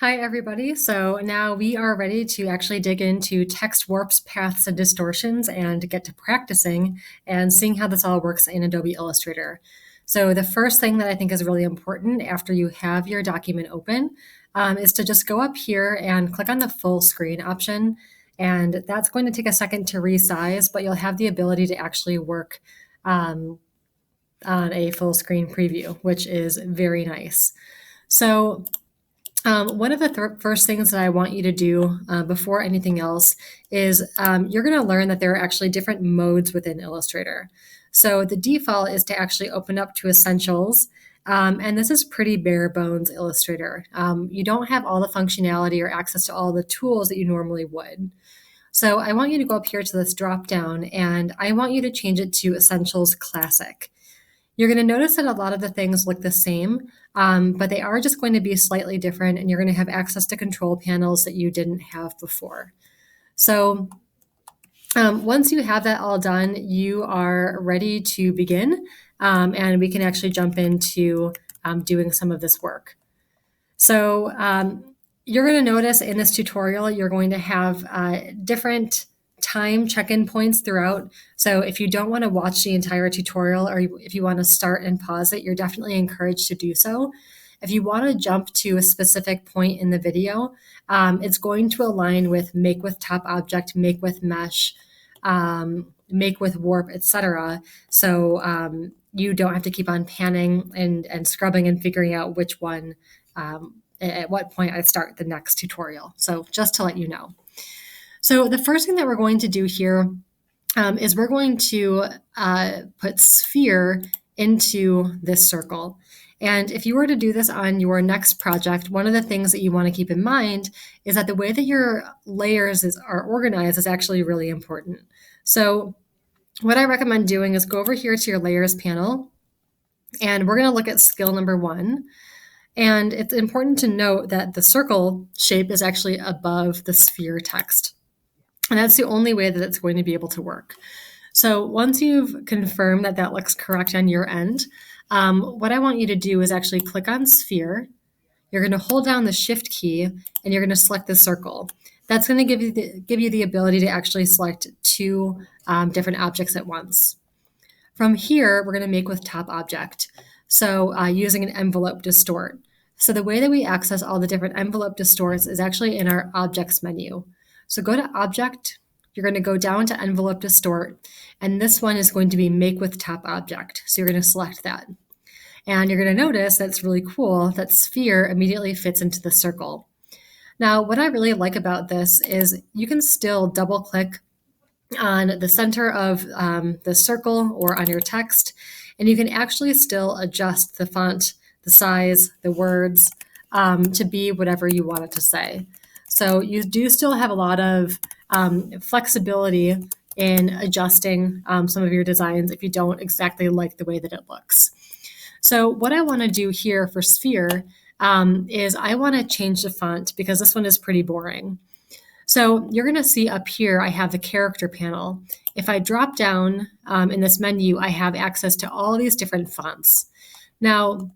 Hi, everybody. So now we are ready to actually dig into text warps, paths, and distortions and get to practicing and seeing how this all works in Adobe Illustrator. So the first thing that I think is really important after you have your document open is to just go up here and click on the full screen option. And that's going to take a second to resize, but you'll have the ability to actually work on a full screen preview, which is very nice. So one of the first things that I want you to do before anything else is you're going to learn that there are actually different modes within Illustrator. So the default is to actually open up to Essentials, and this is pretty bare bones Illustrator. You don't have all the functionality or access to all the tools that you normally would. So I want you to go up here to this drop down, and I want you to change it to Essentials Classic. You're going to notice that a lot of the things look the same, but they are just going to be slightly different, and you're going to have access to control panels that you didn't have before. So once you have that all done, you are ready to begin, and we can actually jump into doing some of this work. So you're going to notice in this tutorial, you're going to have different time check-in points throughout. So if you don't want to watch the entire tutorial, or if you want to start and pause it, you're definitely encouraged to do so. If you want to jump to a specific point in the video, it's going to align with make with top object, make with mesh, make with warp, etc. So you don't have to keep on panning and scrubbing and figuring out which one, at what point I start the next tutorial. So just to let you know. So the first thing that we're going to do here is we're going to put sphere into this circle. And if you were to do this on your next project, one of the things that you want to keep in mind is that the way that your layers are organized is actually really important. So what I recommend doing is go over here to your layers panel, and we're going to look at skill number 1. And it's important to note that the circle shape is actually above the sphere text. And that's the only way that it's going to be able to work. So once you've confirmed that that looks correct on your end, what I want you to do is actually click on sphere. You're going to hold down the shift key and you're going to select the circle. That's going to give you the ability to actually select two different objects at once. From here, we're going to make with top object. So using an envelope distort. So the way that we access all the different envelope distorts is actually in our objects menu. So go to object, you're going to go down to envelope distort, and this one is going to be make with top object. So you're going to select that. And you're going to notice that's really cool that sphere immediately fits into the circle. Now, what I really like about this is you can still double click on the center of the circle or on your text, and you can actually still adjust the font, the size, the words to be whatever you want it to say. So you do still have a lot of flexibility in adjusting some of your designs if you don't exactly like the way that it looks. So what I want to do here for sphere is I want to change the font because this one is pretty boring. So you're going to see up here, I have the character panel. If I drop down in this menu, I have access to all these different fonts. Now,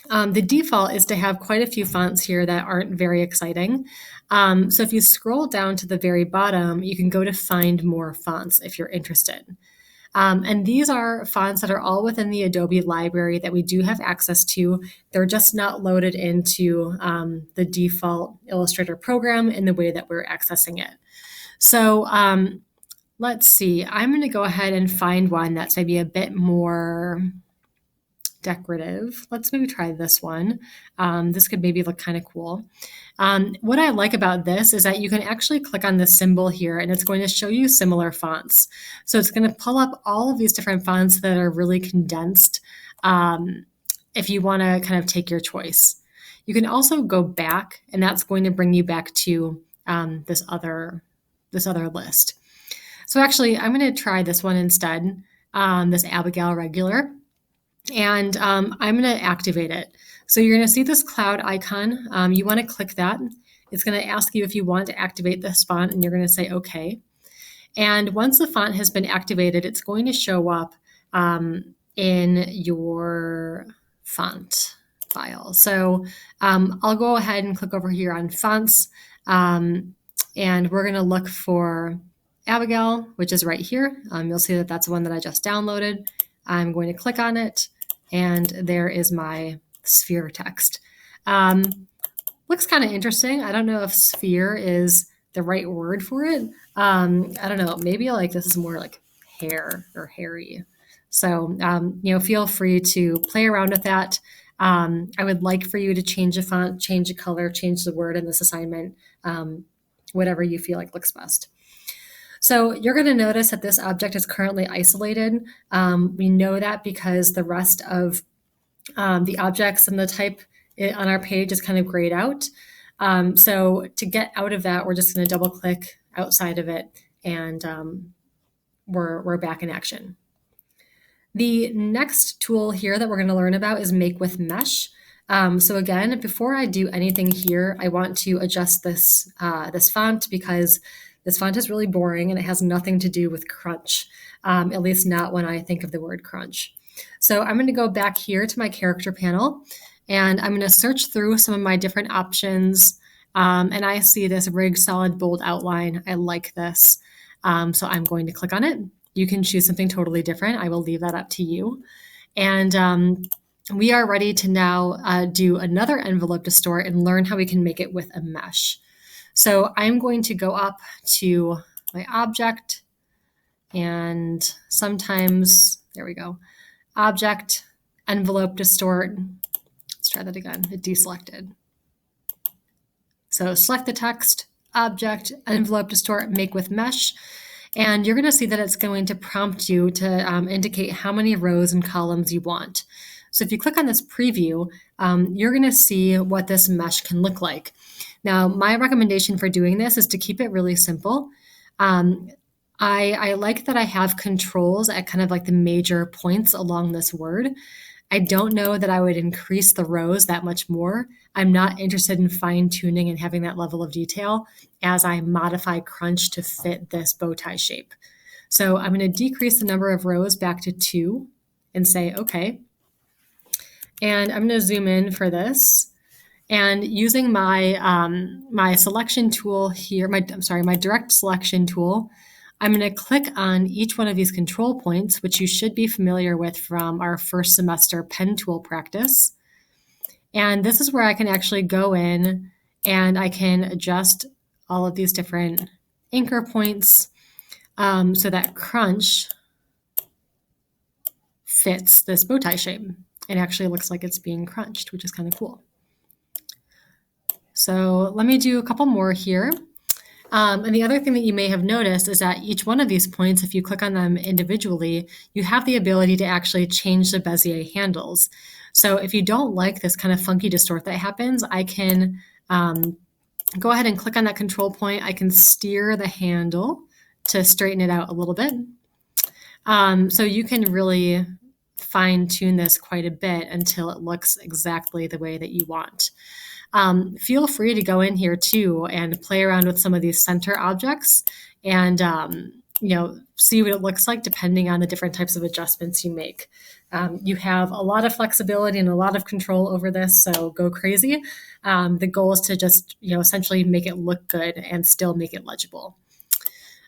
the default is to have quite a few fonts here that aren't very exciting. So if you scroll down to the very bottom, you can go to find more fonts if you're interested. And these are fonts that are all within the Adobe library that we do have access to. They're just not loaded into the default Illustrator program in the way that we're accessing it. So let's see, I'm going to go ahead and find one that's maybe a bit more decorative. Let's maybe try this one. This could maybe look kind of cool. What I like about this is that you can actually click on the symbol here and it's going to show you similar fonts. So it's going to pull up all of these different fonts that are really condensed if you want to kind of take your choice. You can also go back and that's going to bring you back to this other list. So actually, I'm going to try this one instead, this Abigail Regular. And I'm going to activate it. So you're going to see this cloud icon. You want to click that. It's going to ask you if you want to activate this font, and you're going to say OK. And once the font has been activated, it's going to show up in your font file. So I'll go ahead and click over here on fonts, and we're going to look for Abigail, which is right here. You'll see that that's the one that I just downloaded. I'm going to click on it, and there is my sphere text. Looks kind of interesting. I don't know if sphere is the right word for it. I don't know. Maybe like this is more like hair or hairy. So, feel free to play around with that. I would like for you to change the font, change the color, change the word in this assignment, whatever you feel like looks best. So you're going to notice that this object is currently isolated. We know that because the rest of the objects and the type on our page is kind of grayed out. So to get out of that, we're just going to double click outside of it, and we're back in action. The next tool here that we're going to learn about is Make with Mesh. So again, before I do anything here, I want to adjust this font, because this font is really boring and it has nothing to do with crunch, at least not when I think of the word crunch. So I'm going to go back here to my character panel, and I'm going to search through some of my different options, and I see this Rig Solid Bold Outline. I like this, so I'm going to click on it. You can choose something totally different. I will leave that up to you. And we are ready to now do another envelope distort and learn how we can make it with a mesh. So I'm going to go up to my object, and sometimes, there we go, object, envelope distort. Let's try that again. It deselected. So select the text, object, envelope distort, make with mesh. And you're going to see that it's going to prompt you to indicate how many rows and columns you want. So if you click on this preview, you're going to see what this mesh can look like. Now, my recommendation for doing this is to keep it really simple. I like that I have controls at kind of like the major points along this word. I don't know that I would increase the rows that much more. I'm not interested in fine tuning and having that level of detail as I modify crunch to fit this bow tie shape. So I'm going to decrease the number of rows back to 2 and say, okay. And I'm going to zoom in for this. And using my my selection tool here, my direct selection tool, I'm going to click on each one of these control points, which you should be familiar with from our first semester pen tool practice. And this is where I can actually go in and I can adjust all of these different anchor points so that crunch fits this bow tie shape. It actually looks like it's being crunched, which is kind of cool. So let me do a couple more here. And the other thing that you may have noticed is that each one of these points, if you click on them individually, you have the ability to actually change the Bezier handles. So if you don't like this kind of funky distort that happens, I can go ahead and click on that control point. I can steer the handle to straighten it out a little bit. So you can really fine tune this quite a bit until it looks exactly the way that you want. Feel free to go in here too and play around with some of these center objects and see what it looks like depending on the different types of adjustments you make. You have a lot of flexibility and a lot of control over this, so go crazy. The goal is to just essentially make it look good and still make it legible.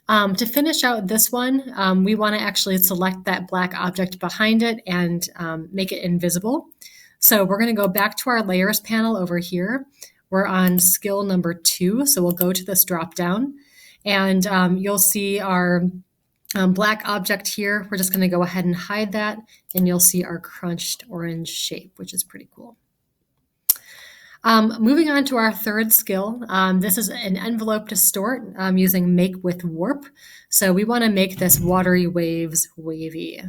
To finish out this one, we want to actually select that black object behind it and make it invisible. So we're going to go back to our layers panel over here. We're on skill number 2, so we'll go to this drop down, and you'll see our black object here. We're just going to go ahead and hide that, and you'll see our crunched orange shape, which is pretty cool. Moving on to our third skill, this is an envelope distort using Make with Warp. So we want to make this watery waves wavy.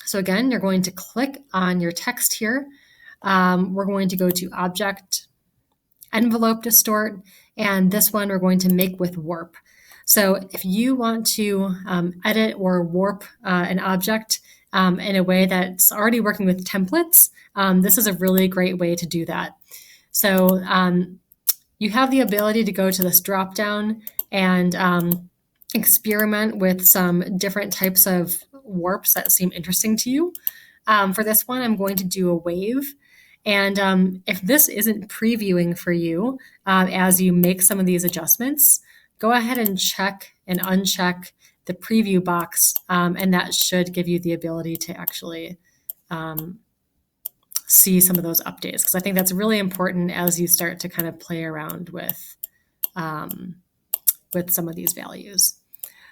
So again, you're going to click on your text here. We're going to go to Object, Envelope Distort, and this one we're going to Make with Warp. So if you want to edit or warp an object in a way that's already working with templates, this is a really great way to do that. So you have the ability to go to this drop down and experiment with some different types of warps that seem interesting to you. For this one, I'm going to do a wave. And if this isn't previewing for you as you make some of these adjustments, go ahead and check and uncheck the preview box, and that should give you the ability to actually see some of those updates, because I think that's really important as you start to kind of play around with some of these values.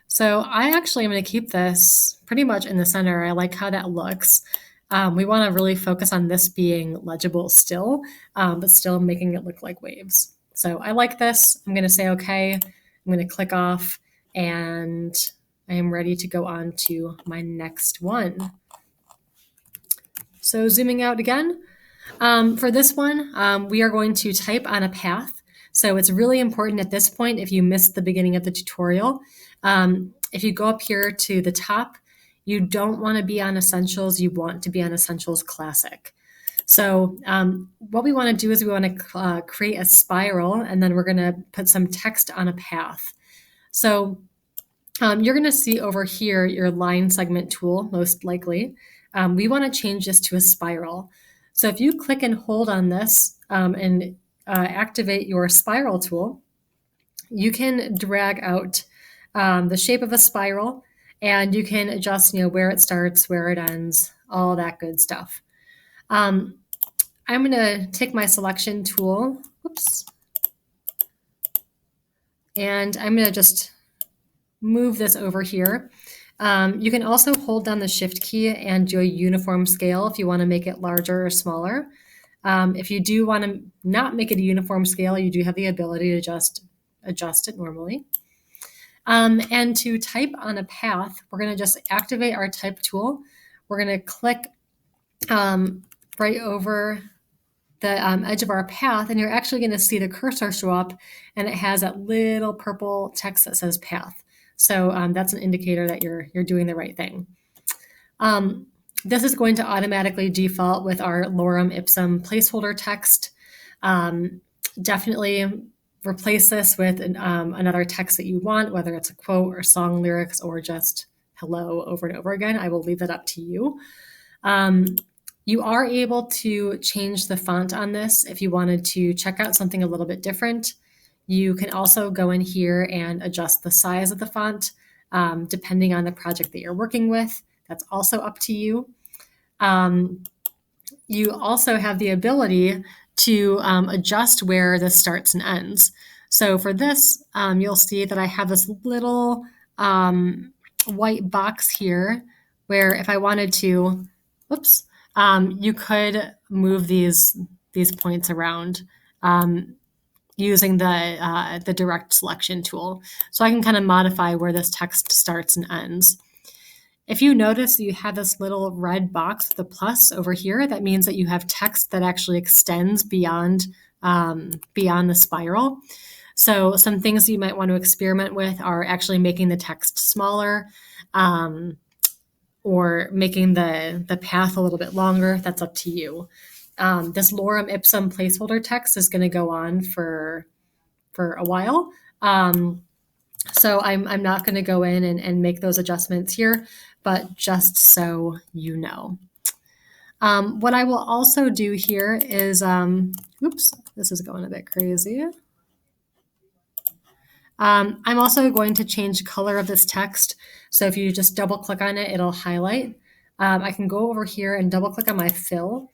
So I actually am going to keep this pretty much in the center. I like how that looks. We want to really focus on this being legible still, but still making it look like waves. So I like this. I'm going to say okay. I'm going to click off, and I am ready to go on to my next one. So zooming out again, for this one, we are going to type on a path. So it's really important at this point, if you missed the beginning of the tutorial, if you go up here to the top, you don't want to be on Essentials, you want to be on Essentials Classic. So what we want to do is we want to create a spiral, and then we're going to put some text on a path. So you're going to see over here your line segment tool, most likely. We want to change this to a spiral. So if you click and hold on this and activate your spiral tool, you can drag out the shape of a spiral, and you can adjust, where it starts, where it ends, all that good stuff. I'm going to take my selection tool, and I'm going to just move this over here. You can also hold down the Shift key and do a uniform scale if you want to make it larger or smaller. If you do want to not make it a uniform scale, you do have the ability to just adjust it normally. And to type on a path, we're going to just activate our type tool. We're going to click right over the edge of our path, and you're actually going to see the cursor show up, and it has that little purple text that says path. So that's an indicator that you're doing the right thing. This is going to automatically default with our lorem ipsum placeholder text. Definitely replace this with another text that you want, whether it's a quote or song lyrics or just hello over and over again. I will leave that up to you. You are able to change the font on this if you wanted to check out something a little bit different. You can also go in here and adjust the size of the font depending on the project that you're working with. That's also up to you. You also have the ability to adjust where this starts and ends. So for this, you'll see that I have this little white box here where if I wanted to, you could move these points around using the direct selection tool. So I can kind of modify where this text starts and ends. If you notice you have this little red box, the plus over here, that means that you have text that actually extends beyond the spiral. So some things you might want to experiment with are actually making the text smaller, or making the path a little bit longer. That's up to you. This lorem ipsum placeholder text is going to go on for a while. So I'm not going to go in and make those adjustments here, but just so you know. What I will also do here is, this is going a bit crazy. I'm also going to change the color of this text. So if you just double click on it, it'll highlight. I can go over here and double click on my fill,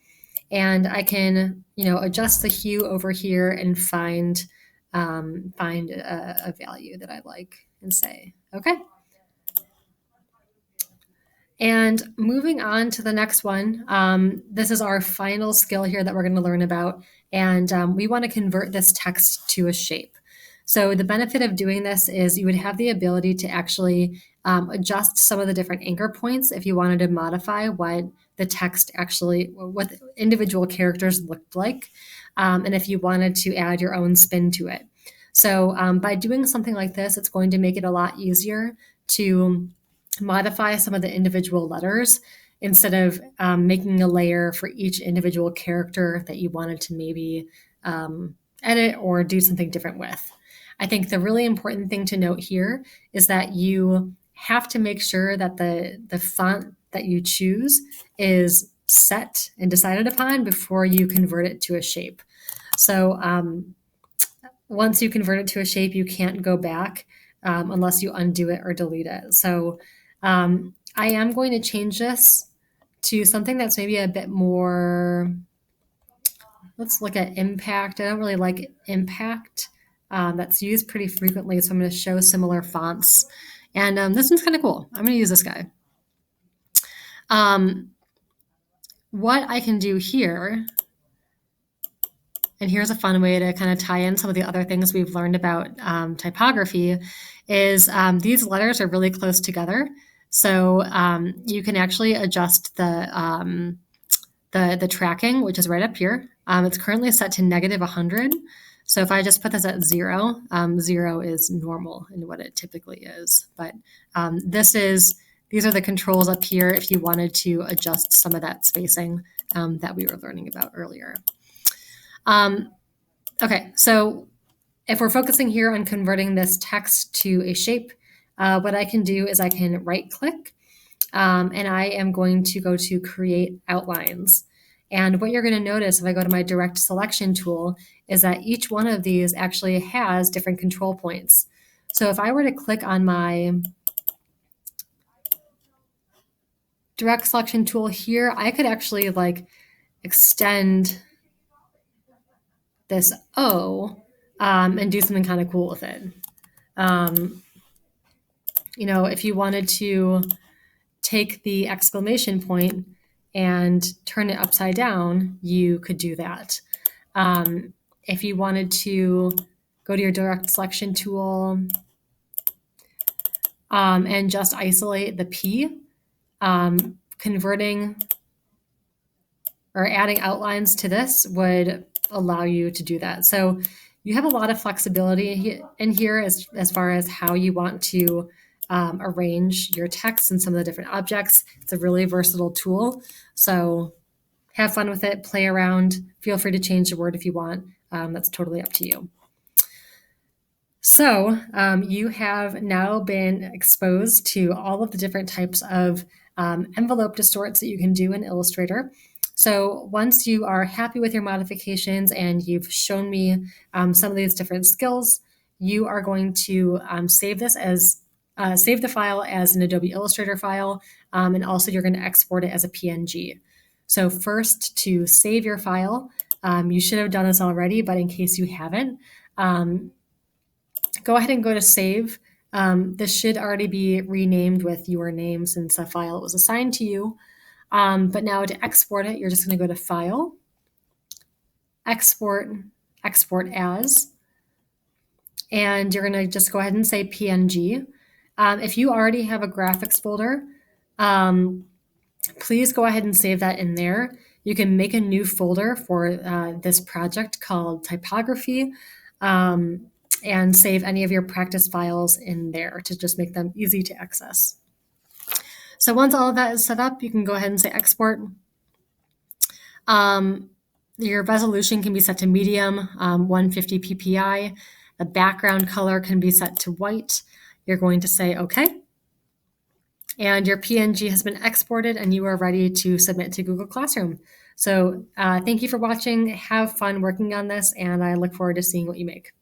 and I can, adjust the hue over here and find a value that I like and say, okay. And moving on to the next one, this is our final skill here that we're going to learn about, and we want to convert this text to a shape. So the benefit of doing this is you would have the ability to actually adjust some of the different anchor points if you wanted to modify what the text actually, what individual characters looked like, and if you wanted to add your own spin to it. So by doing something like this, it's going to make it a lot easier to modify some of the individual letters instead of making a layer for each individual character that you wanted to maybe edit or do something different with. I think the really important thing to note here is that you have to make sure that the font that you choose is set and decided upon before you convert it to a shape. So once you convert it to a shape, you can't go back unless you undo it or delete it. So I am going to change this to something that's maybe a bit more, let's look at impact. I don't really like impact. That's used pretty frequently, so I'm going to show similar fonts. And this one's kind of cool. I'm going to use this guy. What I can do here, and here's a fun way to kind of tie in some of the other things we've learned about typography, is these letters are really close together. So you can actually adjust the tracking, which is right up here. It's currently set to -100. So if I just put this at 0, 0 is normal in what it typically is. But these are the controls up here if you wanted to adjust some of that spacing that we were learning about earlier. Okay, so if we're focusing here on converting this text to a shape, what I can do is I can right-click, and I am going to go to Create Outlines. And what you're going to notice if I go to my Direct Selection tool is that each one of these actually has different control points. So if I were to click on my Direct Selection tool here, I could actually like extend this O and do something kind of cool with it. You know, if you wanted to take the exclamation point and turn it upside down, you could do that. If you wanted to go to your Direct Selection tool and just isolate the P, converting or adding outlines to this would allow you to do that. So you have a lot of flexibility in here as far as how you want to arrange your text and some of the different objects. It's a really versatile tool. So have fun with it, play around, feel free to change the word if you want. That's totally up to you. So you have now been exposed to all of the different types of envelope distorts that you can do in Illustrator. So once you are happy with your modifications and you've shown me some of these different skills, you are going to save the file as an Adobe Illustrator file, and also you're going to export it as a PNG. So first, to save your file, you should have done this already, but in case you haven't, go ahead and go to save. This should already be renamed with your name since the file was assigned to you. But now to export it, you're just going to go to File, Export, Export As, and you're going to just go ahead and say PNG. If you already have a graphics folder, please go ahead and save that in there. You can make a new folder for this project called Typography, and save any of your practice files in there to just make them easy to access. So once all of that is set up, you can go ahead and say export. Your resolution can be set to medium, 150 ppi. The background color can be set to white. You're going to say OK. And your PNG has been exported and you are ready to submit to Google Classroom. So thank you for watching. Have fun working on this, and I look forward to seeing what you make.